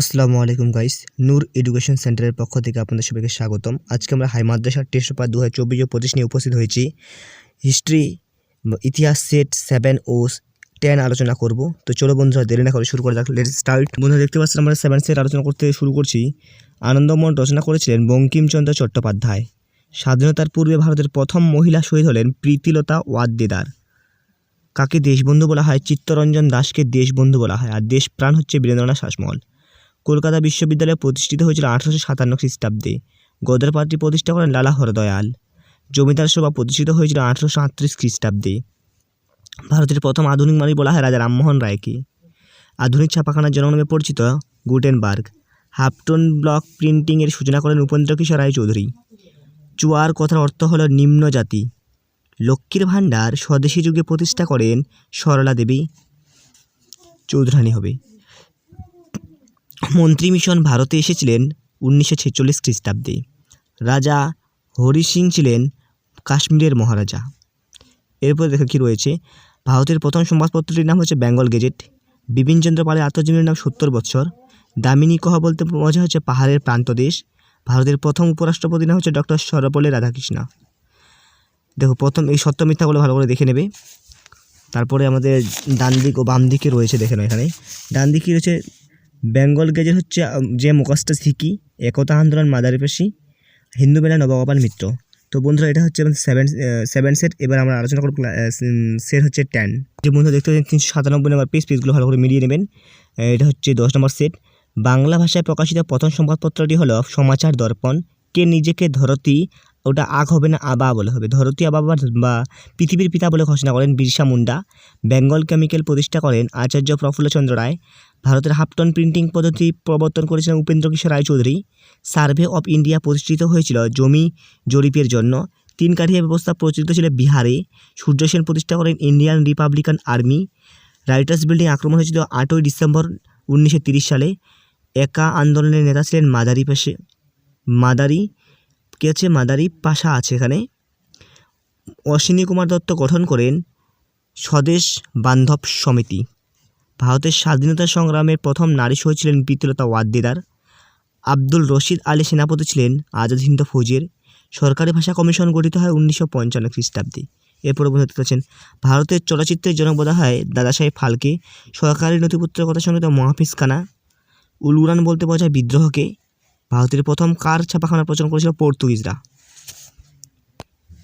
আসসালামু আলাইকুম গাইস, নূর এডুকেশন সেন্টারের পক্ষ থেকে আপনাদের সবাইকে স্বাগতম। আজকে আমরা হাই মাদ্রাসার টেস্ট পেপার 2024-25 নিয়ে উপস্থিত হয়েছি। হিস্ট্রি ইতিহাস সেট 7 ও 10 আলোচনা করব। তো চলো বন্ধুরা, দেরি না করে শুরু করা যাক। Let's start. বন্ধুরা দেখতে পাচ্ছেন আমরা 7 সেট আলোচনা করতে শুরু করছি। আনন্দমঠ রচনা করেছিলেন বঙ্কিমচন্দ্র চট্টোপাধ্যায়। স্বাধীনতার পূর্বে ভারতের প্রথম মহিলা শহীদ হলেন প্রীতিলতা ওয়াদ্দেদার। কাকে দেশবন্ধু বলা হয়? চিত্তরঞ্জন দাসকে দেশবন্ধু বলা হয়। আর দেশপ্রাণ হচ্ছে বীরেন্দ্রনাথ শাসমল। কলকাতা বিশ্ববিদ্যালয় প্রতিষ্ঠিত হয়েছিল 1857 খ্রিস্টাব্দে। গদর পার্টি প্রতিষ্ঠা করেন লালা হরদয়াল। জমিদার সভা প্রতিষ্ঠিত হয়েছিল 1838 খ্রিস্টাব্দে। ভারতের প্রথম আধুনিক মালিক বলা হয় রাজা রামমোহন রায়কে। আধুনিক ছাপাখানার জনক নামে পরিচিত গুটেনবার্গ। হাফটন ব্লক প্রিন্টিংয়ের সূচনা করেন উপেন্দ্রকিশোর রায়চৌধুরী। চুয়ার কথার অর্থ হলো নিম্ন জাতি। লক্ষ্মীর ভাণ্ডার স্বদেশী যুগে প্রতিষ্ঠা করেন সরলা দেবী চৌধুরানী হবে। মন্ত্রী মিশন ভারতে এসেছিলেন 1946 খ্রিস্টাব্দে। রাজা হরি সিং ছিলেন কাশ্মীরের মহারাজা। এরপর দেখো কী রয়েছে। ভারতের প্রথম সংবাদপত্রটির নাম হচ্ছে বেঙ্গল গেজেট। বিপিনচন্দ্র পালের আত্মজীবনীর নাম 70 বৎসর। দামিনী কহা বলতে বোঝা হচ্ছে পাহাড়ের প্রান্তদেশ। ভারতের প্রথম উপরাষ্ট্রপতির নাম হচ্ছে ডক্টর সর্বপল্লী রাধাকৃষ্ণ। দেখো প্রথম এই সত্য মিথ্যাগুলো ভালো করে দেখে নেবে। তারপরে আমাদের ডান দিক ও বাম দিকে রয়েছে, দেখে নাও। এখানে ডান দিকে রয়েছে বেঙ্গল গেজেট হচ্ছে যে মুখস্থ সিকি, একতা আন্দোলন মাদারিপাশি, হিন্দু মেলা নবগোপাল মিত্র। তো বন্ধুরা এটা হচ্ছে সেভেন সেট। এবার আমরা আলোচনা করব সেট হচ্ছে 10। যে বন্ধুরা দেখতে পাচ্ছেন 397 নম্বর পেজগুলো ভালো করে মিলিয়ে নেবেন। এটা হচ্ছে 10 নম্বর সেট। বাংলা ভাষায় প্রকাশিত প্রথম সংবাদপত্রটি হলো সমাচার দর্পণ। কে নিজেকে ধরতী, ওটা আগ হবে না আবা বলে হবে, ধরতী আবা বা পৃথিবীর পিতা বলে ঘোষণা করেন বিরসা মুন্ডা। বেঙ্গল কেমিক্যাল প্রতিষ্ঠা করেন আচার্য প্রফুল্লচন্দ্র রায়। ভারতের হাফটন প্রিন্টিং পদ্ধতি প্রবর্তন করেছিলেন Upendrakishore Raychaudhuri. Survey of India প্রতিষ্ঠিত হয়েছিল জমি জরিপের জন্য। 3 কাঠিয়া ব্যবস্থা প্রচলিত ছিল বিহারে। সূর্য সেন প্রতিষ্ঠা করেন Indian Republican Army. Writers' Building আক্রমণ হয়েছিল 8ই ডিসেম্বর 1930 সালে। একা আন্দোলনের নেতা ছিলেন মাদারি পাশা আছে এখানে। অশ্বিনী কুমার দত্ত গঠন করেন স্বদেশ বান্ধব সমিতি। ভারতের স্বাধীনতা সংগ্রামের প্রথম নারী শহীদ ছিলেন প্রীতিলতা ওয়াদ্দেদার। আব্দুল রশিদ আলী সেনাপতি ছিলেন আজাদ হিন্দ ফৌজের। সরকারি ভাষা কমিশন গঠিত হয় 1955 খ্রিস্টাব্দে। এরপর দেখতে পাচ্ছেন ভারতের চলচ্চিত্রের জনক বলা হয় দাদা সাহেব ফালকে। সরকারি নথিপত্রের কথা সংগঠিত মহাফিজ খানা। উলুরান বলতে বোঝায় বিদ্রোহকে। ভারতের প্রথম কার ছাপাখানা প্রচলন করেছিল পর্তুগিজরা।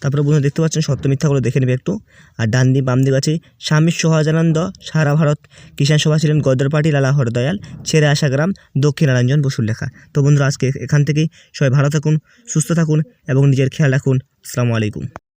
তারপরে বন্ধুরা দেখতে পাচ্ছেন সত্য মিথ্যাগুলো দেখে নেবে একটু। আর ডান দিক বাম দিক আছে স্বামী সহজানন্দ সারা ভারত কিষাণ সভা ছিলেন গদর পার্টি লালা হরদয়াল। ছেড়ে আসা গ্রাম দক্ষিণারঞ্জন বসুর লেখা। তো বন্ধুরা আজকে এখান থেকেই সবাই ভালো থাকুন, সুস্থ থাকুন এবং নিজের খেয়াল রাখুন। আসসালামু আলাইকুম।